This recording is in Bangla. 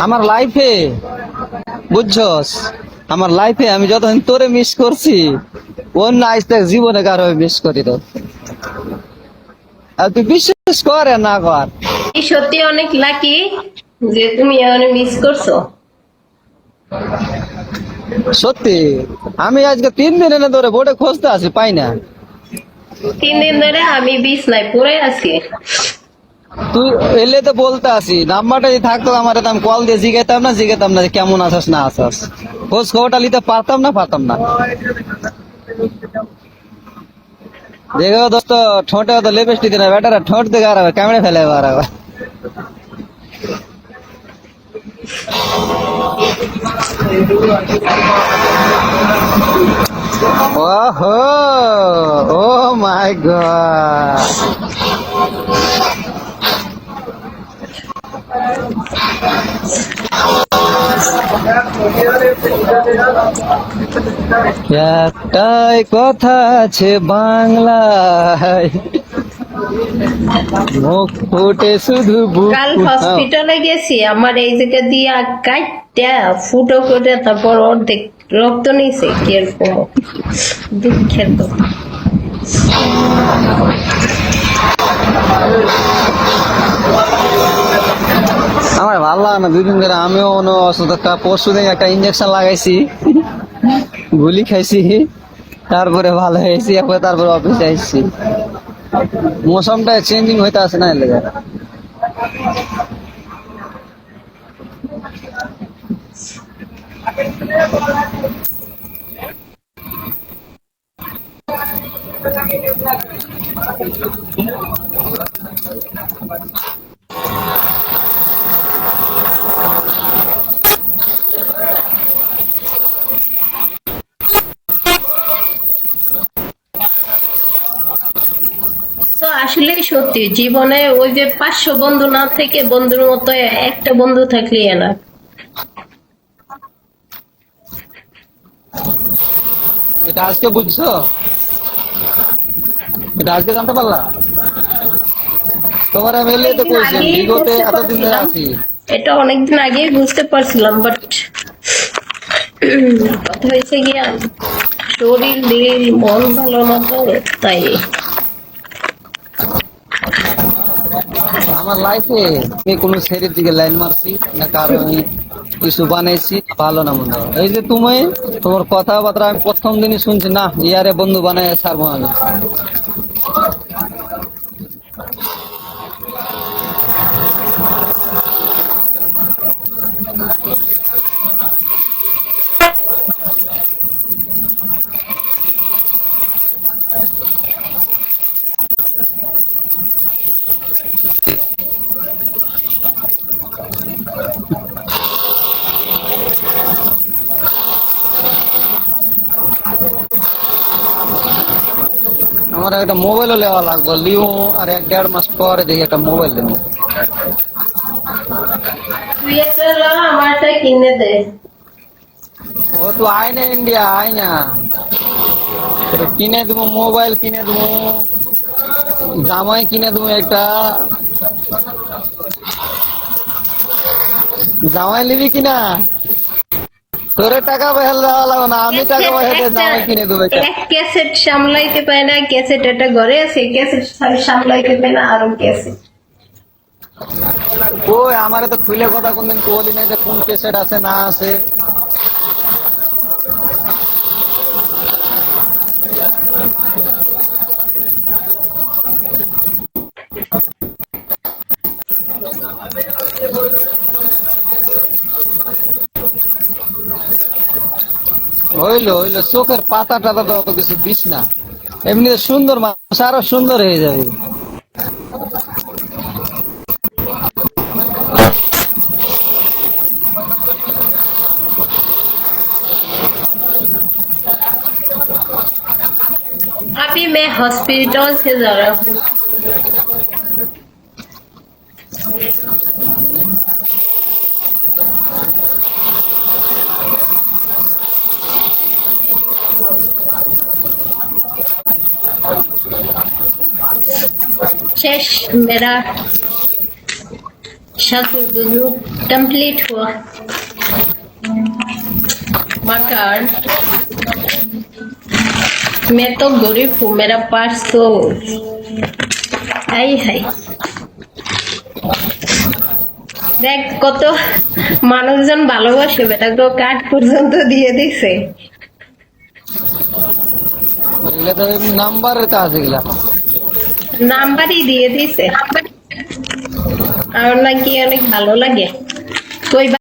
আমার লাইফে, বুঝছস, আমার লাইফে আমি যতদিন তোরে মিস করছি, অন্য আজ তাক জীবনে কারো মিস করি তো। আর তুই বিশ্বাস কর আর না কর, এই সত্যি অনেক লাকি যে তুমি অনেক মিস করছো। সত্যি। আমি আজকে 3 দিন এনে ধরে বোর্ডে খুঁজতে আছি, পাই না। 3 দিন ধরে আমি বিছনায় পড়ে আছি। তুই এলে তো বলতে আসি, নাম্বারটা যদি থাকতো আমার আমি কল দিয়ে জিজ্ঞাতাম না যে কেমন আসাস না আসাস, খোঁজ খবরটা নিতে পারতাম না। দেখো দোস্ত, ঠোঁটে তো লিপস্টিক দিনে বেটারা ঠোঁট দিকে আর ক্যামেরা ফেলে আর ওহো, ও মাই গড। একটাই কথা আছে বাংলায়, মুখ ফুটে শুধু বুক কাল ফুটাও। হসপিটালে গেছি, আমার এই জায়গা দিয়ে কাইটা ফুটো করে তারপর অর্ধেক রক্ত নিছে। কিরকম দুঃখের কথা। আমার ভালো লাগে না 2 দিন ধরে। আমিও অসুস্থ, পরশু দিন একটা ইঞ্জেকশন লাগাইছি, গুলি খাইছি, তারপরে ভালো হয়েছি, তারপরে অফিসে আসছি। মৌসুমটা চেঞ্জিং হইতে আছে না, এর লেগে। তো আসলে সত্যি জীবনে ওই যে 500 বন্ধু না থেকে বন্ধুর মতো একটা বন্ধু থাকলে না। এটা আজকে বুঝছো, এটা আজকে জানতে পারলা? তোমার আমি এলে তো অনেকদিন কইছি, আগেই বিগতে বুঝতে এতদিন ধরে পারছিলাম, আছি। এটা অনেকদিন আগেই বুঝতে পারছিলাম, বাট কথা হয়েছে গিয়া শরীর দিল মন ভালো না তো, তাই। আমার লাইফে কোনো ছেলের দিকে লাইন মারছি না, কারণ আমি কিছু বানাইছি ভালো না মনে হয়। এই যে তুমি, তোমার কথাবার্তা আমি প্রথম দিনই শুনছি, না ইয়ারে বন্ধু বানাই ছাড়বো আমি। আমার একটা মোবাইলও নেওয়া লাগবে, লিও আর 1-1.5 মাস পরে দেখি একটা মোবাইল নেবো। তুই একটা আমারটা কিনে দে। ও তো আয় না ইন্ডিয়া, আয় না, তো কিনে দেবো, মোবাইল কিনে দেবো, জামাই কিনে দেবো একটা। জামাই নিবি কিনা? তোরে টাকা পয়সা দেওয়া লাগবে না, আমি টাকা পয়সা দিয়ে জামাই কিনে দেবো একটা। এক ক্যাসেট সামলাইতে পারে না, ক্যাসেট একটা ঘরে আছে, ক্যাসেট সামলাইতে পারে না, আরো ক্যাসেট। ওই আমারে তো খুলে কথা কোনদিন বলি না যে কোন কেসেট আছে না আছে। হইলো চোখের পাতা টাতা তো অত কিছু দিস না, এমনি সুন্দর মানুষ আরো সুন্দর হয়ে যাবে। अभी मैं हॉस्पिटल से जा रहा हूँ। शेष मेरा शत्रु कंप्लीट हुआ मकान। मैं तो गरीब हूँ, मेरा पास तो आई है। দেখ কত মানুষজন ভালোবাসে, বেটা তো কাঠ পর্যন্ত দিয়ে দিছে। এগুলা তো নাম্বারের কাজ এগুলা। নাম্বারই দিয়ে দিছে। আমার নাকি অনেক ভালো লাগে। কই